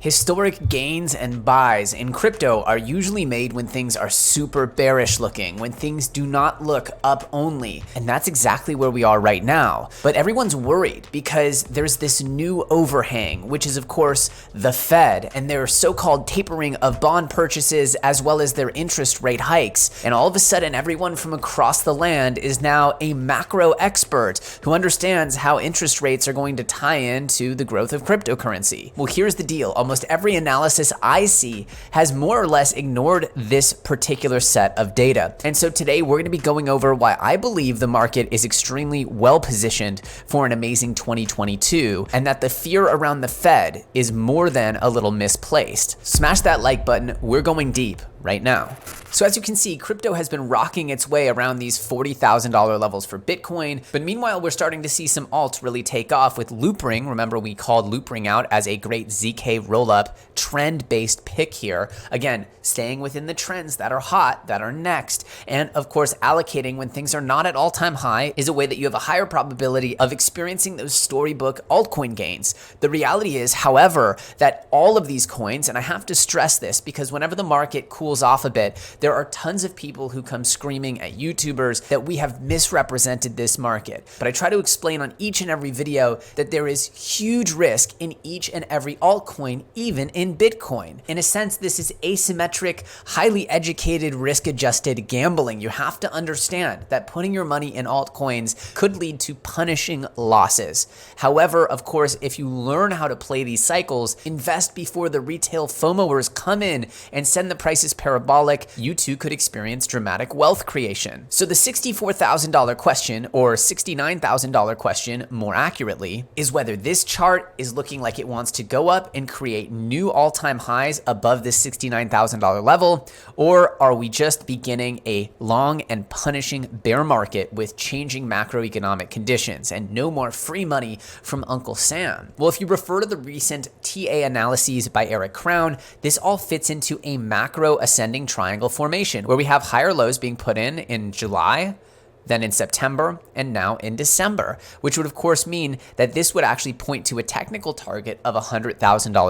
Historic gains and buys in crypto are usually made when things are super bearish looking, when things do not look up only. And that's exactly where we are right now. But everyone's worried because there's this new overhang, which is of course the Fed and their so-called tapering of bond purchases as well as their interest rate hikes. And all of a sudden, everyone from across the land is now a macro expert who understands how interest rates are going to tie into the growth of cryptocurrency. Well, here's the deal. Almost every analysis I see has more or less ignored this particular set of data. And so today we're going to be going over why I believe the market is extremely well positioned for an amazing 2022 and that the fear around the Fed is more than a little misplaced. Smash that like button. We're going deep right now. So as you can see, crypto has been rocking its way around these $40,000 levels for Bitcoin. But meanwhile, we're starting to see some alts really take off with Loopring. Remember, we called Loopring out as a great ZK rollup trend-based pick here. Again, staying within the trends that are hot, that are next. And of course, allocating when things are not at all-time high is a way that you have a higher probability of experiencing those storybook altcoin gains. The reality is, however, that all of these coins, and I have to stress this because whenever the market cools off a bit, there are tons of people who come screaming at YouTubers that we have misrepresented this market. But I try to explain on each and every video that there is huge risk in each and every altcoin, even in Bitcoin. In a sense, this is asymmetric, highly educated, risk-adjusted gambling. You have to understand that putting your money in altcoins could lead to punishing losses. However, of course, if you learn how to play these cycles, invest before the retail FOMOers come in and send the prices parabolic, you too could experience dramatic wealth creation. So the $64,000 question, or $69,000 question more accurately, is whether this chart is looking like it wants to go up and create new all-time highs above this $69,000 level, or are we just beginning a long and punishing bear market with changing macroeconomic conditions and no more free money from Uncle Sam? Well, if you refer to the recent TA analyses by Eric Crown, this all fits into a macro ascending triangle formation where we have higher lows being put in July, then in September, and now in December, which would of course mean that this would actually point to a technical target of $100,000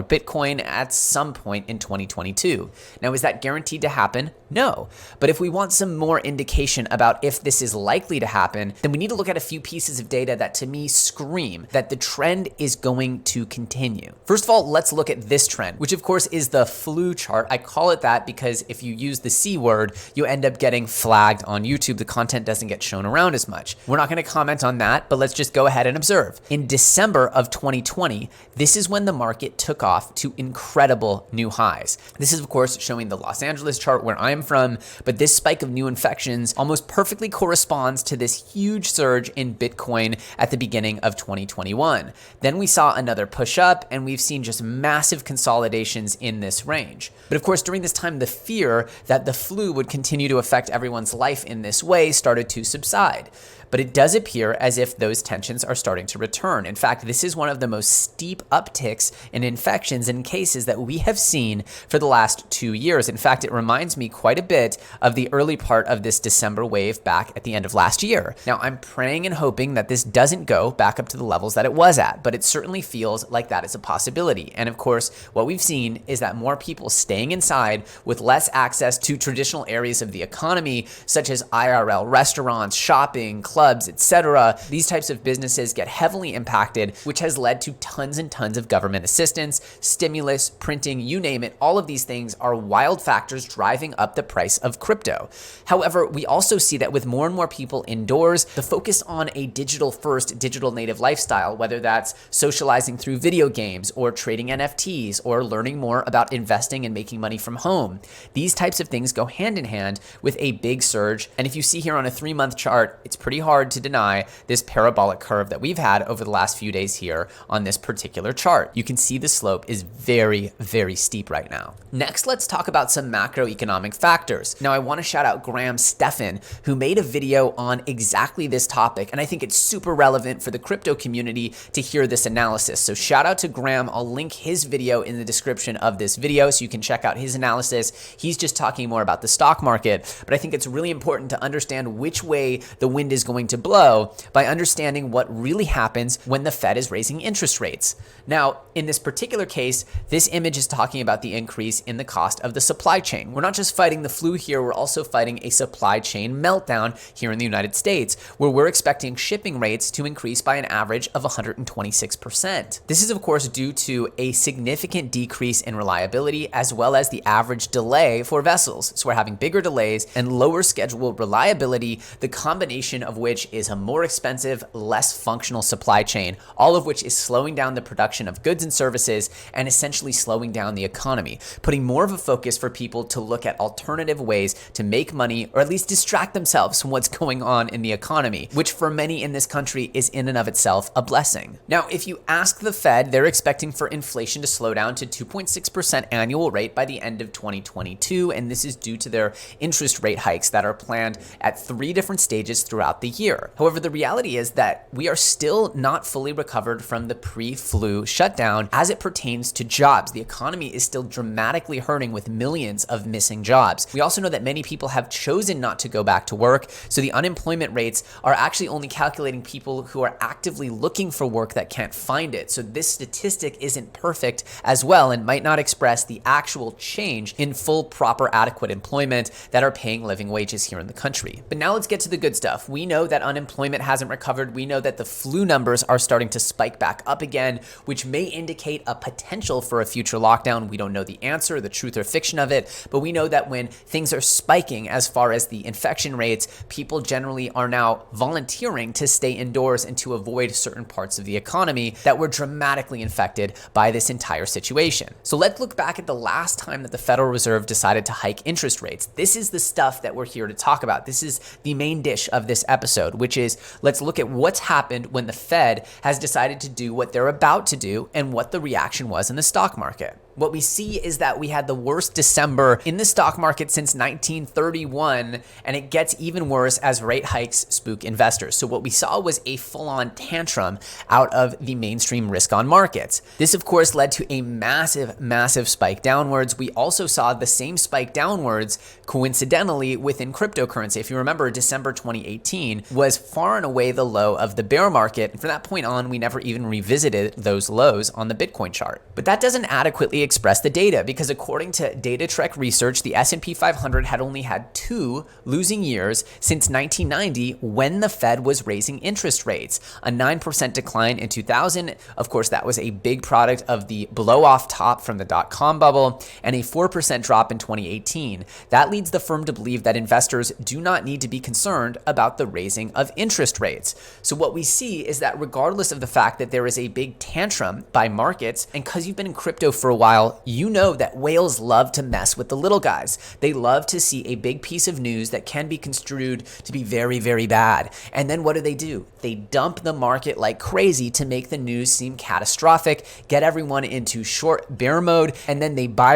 Bitcoin at some point in 2022. Now, is that guaranteed to happen? No. But if we want some more indication about if this is likely to happen, then we need to look at a few pieces of data that to me scream that the trend is going to continue. First of all, let's look at this trend, which of course is the flu chart. I call it that because if you use the C word, you end up getting flagged on YouTube. The content doesn't get shown around as much. We're not going to comment on that, but let's just go ahead and observe. In December of 2020, this is when the market took off to incredible new highs. This is of course showing the Los Angeles chart where I'm from, but this spike of new infections almost perfectly corresponds to this huge surge in Bitcoin at the beginning of 2021. Then we saw another push up and we've seen just massive consolidations in this range. But of course, during this time, the fear that the flu would continue to affect everyone's life in this way started to subside. But it does appear as if those tensions are starting to return. In fact, this is one of the most steep upticks in infections and cases that we have seen for the last 2 years. In fact, it reminds me quite a bit of the early part of this December wave back at the end of last year. Now, I'm praying and hoping that this doesn't go back up to the levels that it was at, but it certainly feels like that is a possibility. And of course, what we've seen is that more people staying inside with less access to traditional areas of the economy, such as IRL restaurants, shopping, clubs, etc. These types of businesses get heavily impacted, which has led to tons and tons of government assistance, stimulus, printing, you name it. All of these things are wild factors driving up the price of crypto. However, we also see that with more and more people indoors, the focus on a digital-first, digital native lifestyle, whether that's socializing through video games or trading NFTs or learning more about investing and making money from home, these types of things go hand in hand with a big surge. And if you see here on a 3-month chart, it's pretty hard to deny this parabolic curve that we've had over the last few days here on this particular chart. You can see the slope is very, very steep right now. Next, let's talk about some macroeconomic factors. Now, I want to shout out Graham Stephan, who made a video on exactly this topic, and I think it's super relevant for the crypto community to hear this analysis. So shout out to Graham. I'll link his video in the description of this video so you can check out his analysis. He's just talking more about the stock market, but I think it's really important to understand which way the wind is going to blow by understanding what really happens when the Fed is raising interest rates. Now, in this particular case, this image is talking about the increase in the cost of the supply chain. We're not just fighting the flu here, we're also fighting a supply chain meltdown here in the United States, where we're expecting shipping rates to increase by an average of 126%. This is, of course, due to a significant decrease in reliability as well as the average delay for vessels. So we're having bigger delays and lower schedule reliability, the combination of which is a more expensive, less functional supply chain, all of which is slowing down the production of goods and services and essentially slowing down the economy, putting more of a focus for people to look at alternative ways to make money or at least distract themselves from what's going on in the economy, which for many in this country is in and of itself a blessing. Now, if you ask the Fed, they're expecting for inflation to slow down to 2.6% annual rate by the end of 2022, and this is due to their interest rate hikes that are planned at 3 different stages throughout the year. However, the reality is that we are still not fully recovered from the pre-flu shutdown as it pertains to jobs. The economy is still dramatically hurting with millions of missing jobs. We also know that many people have chosen not to go back to work, so the unemployment rates are actually only calculating people who are actively looking for work that can't find it. So this statistic isn't perfect as well and might not express the actual change in full, proper, adequate employment that are paying living wages here in the country. But now let's get to the good stuff. We know that unemployment hasn't recovered. We know that the flu numbers are starting to spike back up again, which may indicate a potential for a future lockdown. We don't know the answer, the truth or fiction of it, but we know that when things are spiking as far as the infection rates, people generally are now volunteering to stay indoors and to avoid certain parts of the economy that were dramatically infected by this entire situation. So let's look back at the last time that the Federal Reserve decided to hike interest rates. This is the stuff that we're here to talk about. This is the main dish of this episode, which is let's look at what's happened when the Fed has decided to do what they're about to do and what the reaction was in the stock market. What we see is that we had the worst December in the stock market since 1931, and it gets even worse as rate hikes spook investors. So what we saw was a full-on tantrum out of the mainstream risk-on markets. This, of course, led to a massive spike downwards. We also saw the same spike downwards, coincidentally, within cryptocurrency. If you remember, December 2018 was far and away the low of the bear market, and from that point on, we never even revisited those lows on the Bitcoin chart. But that doesn't adequately express the data, because according to DataTrek research, the S&P 500 had only had 2 losing years since 1990 when the Fed was raising interest rates. A 9% decline in 2000. Of course, that was a big product of the blow off top from the dot-com bubble, and a 4% drop in 2018. That leads the firm to believe that investors do not need to be concerned about the raising of interest rates. So what we see is that regardless of the fact that there is a big tantrum by markets, and because you've been in crypto for a while, you know that whales love to mess with the little guys. They love to see a big piece of news that can be construed to be very bad. And then what do? They dump the market like crazy to make the news seem catastrophic, get everyone into short bear mode, and then they buy.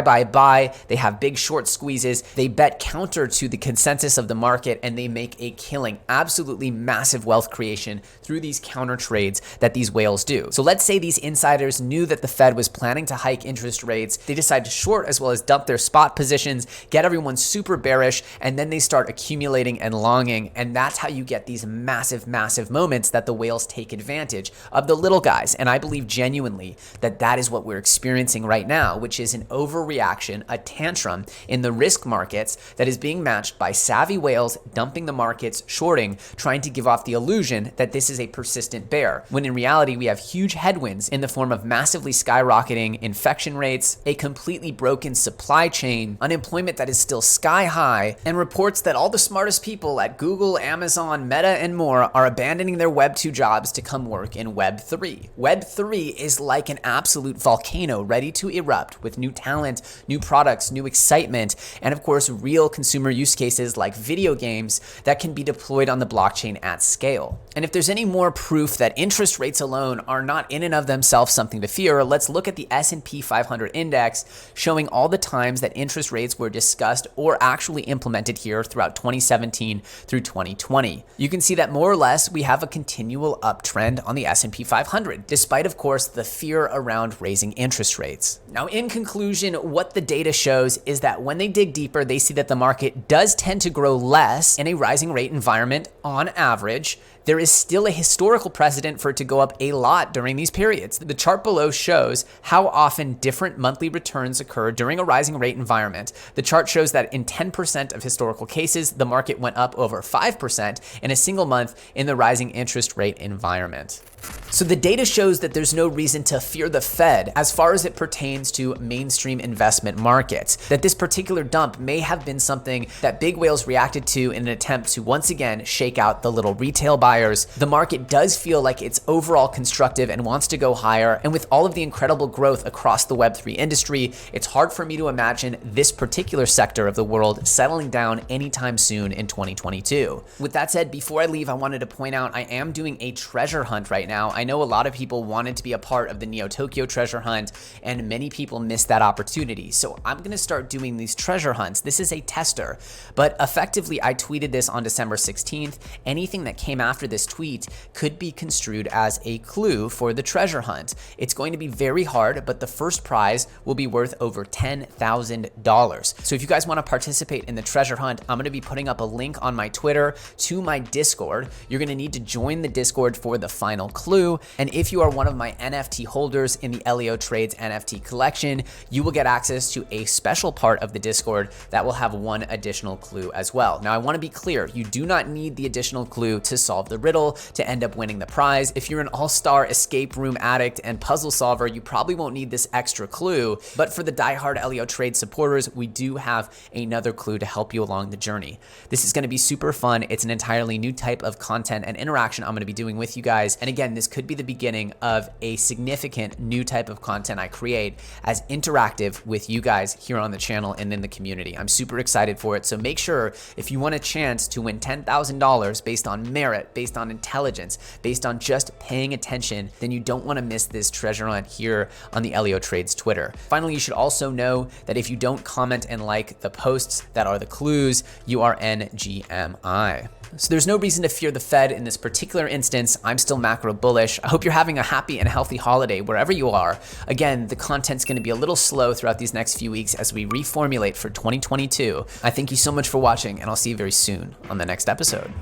They have big short squeezes. They bet counter to the consensus of the market, and they make a killing. Absolutely massive wealth creation through these counter trades that these whales do. So let's say these insiders knew that the Fed was planning to hike interest rates. They decide to short as well as dump their spot positions, get everyone super bearish, and then they start accumulating and longing. And that's how you get these massive moments that the whales take advantage of the little guys. And I believe genuinely that that is what we're experiencing right now, which is an overreaction, a tantrum in the risk markets that is being matched by savvy whales dumping the markets, shorting, trying to give off the illusion that this is a persistent bear, when in reality we have huge headwinds in the form of massively skyrocketing infection rates, a completely broken supply chain, unemployment that is still sky high, and reports that all the smartest people at Google, Amazon, Meta, and more are abandoning their Web 2 jobs to come work in Web 3. Web 3 is like an absolute volcano ready to erupt with new talent, new products, new excitement, and of course real consumer use cases like video games that can be deployed on the blockchain at scale. And if there's any more proof that interest rates alone are not in and of themselves something to fear, let's look at the S&P 500 trader index, showing all the times that interest rates were discussed or actually implemented here throughout 2017 through 2020. You can see that more or less we have a continual uptrend on the S&P 500, despite of course the fear around raising interest rates. Now, in conclusion, what the data shows is that when they dig deeper, they see that the market does tend to grow less in a rising rate environment on average. There is still a historical precedent for it to go up a lot during these periods. The chart below shows how often different monthly returns occur during a rising rate environment. The chart shows that in 10% of historical cases, the market went up over 5% in a single month in the rising interest rate environment. So the data shows that there's no reason to fear the Fed as far as it pertains to mainstream investment markets, that this particular dump may have been something that big whales reacted to in an attempt to once again shake out the little retail buyers. The market does feel like it's overall constructive and wants to go higher, and with all of the incredible growth across the Web3 industry, it's hard for me to imagine this particular sector of the world settling down anytime soon in 2022. With that said, before I leave, I wanted to point out I am doing a treasure hunt right now. I know a lot of people wanted to be a part of the Neo Tokyo treasure hunt, and many people missed that opportunity. So I'm going to start doing these treasure hunts. This is a tester, but effectively I tweeted this on December 16th. Anything that came after this tweet could be construed as a clue for the treasure hunt. It's going to be very hard, but the first prize will be worth over $10,000. So if you guys want to participate in the treasure hunt, I'm going to be putting up a link on my Twitter to my Discord. You're going to need to join the Discord for the final clue. And if you are one of my NFT holders in the EllioTrades NFT collection, you will get access to a special part of the Discord that will have one additional clue as well. Now, I want to be clear, you do not need the additional clue to solve the riddle to end up winning the prize. If you're an all-star escape room addict and puzzle solver, you probably won't need this extra clue. But for the diehard EllioTrades supporters, we do have another clue to help you along the journey. This is going to be super fun. It's an entirely new type of content and interaction I'm going to be doing with you guys. And again, this could be the beginning of a significant new type of content I create as interactive with you guys here on the channel and in the community. I'm super excited for it. So make sure if you want a chance to win $10,000 based on merit, based on intelligence, based on just paying attention, then you don't want to miss this treasure hunt here on the EllioTrades Twitter. Finally, you should also know that if you don't comment and like the posts that are the clues, you are NGMI. So there's no reason to fear the Fed in this particular instance. I'm still macro bullish. I hope you're having a happy and healthy holiday wherever you are. Again, the content's going to be a little slow throughout these next few weeks as we reformulate for 2022. I thank you so much for watching, and I'll see you very soon on the next episode.